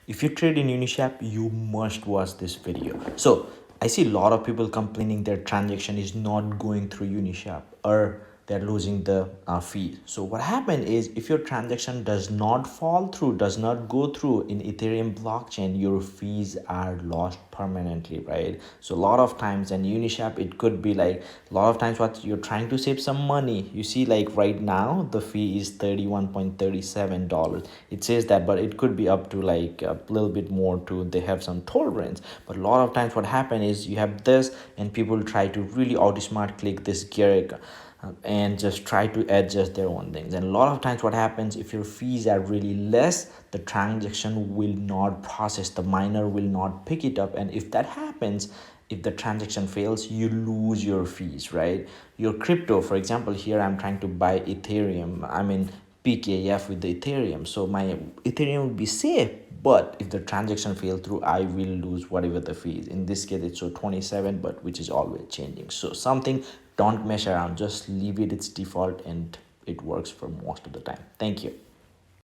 If you trade in uniswap, you must watch this video. So I see a lot of people complaining their transaction is not going through uniswap, or they're losing the fee. So what happened is, if your transaction does not fall through, does not go through in Ethereum blockchain, your fees are lost permanently, right? So a lot of times in uniswap, it could be like, a lot of times what you're trying to save some money, you see, like right now the fee is $31.37. It says that, but it could be up to like a little bit more too. They have some tolerance. But a lot of times what happen is, you have this and people try to really auto smart click this gear and just try to adjust their own things. And a lot of times what happens, if your fees are really less, the transaction will not process, the miner will not pick it up. And if that happens, if the transaction fails, you lose your fees, right? Your crypto, for example, here I'm trying to buy Ethereum, I mean PKF with the Ethereum, so my Ethereum will be safe. But if the transaction fail through, I will lose whatever the fee is. In this case it's so 27, but which is always changing. So something, don't mess around, just leave it its default, and it works for most of the time. Thank you.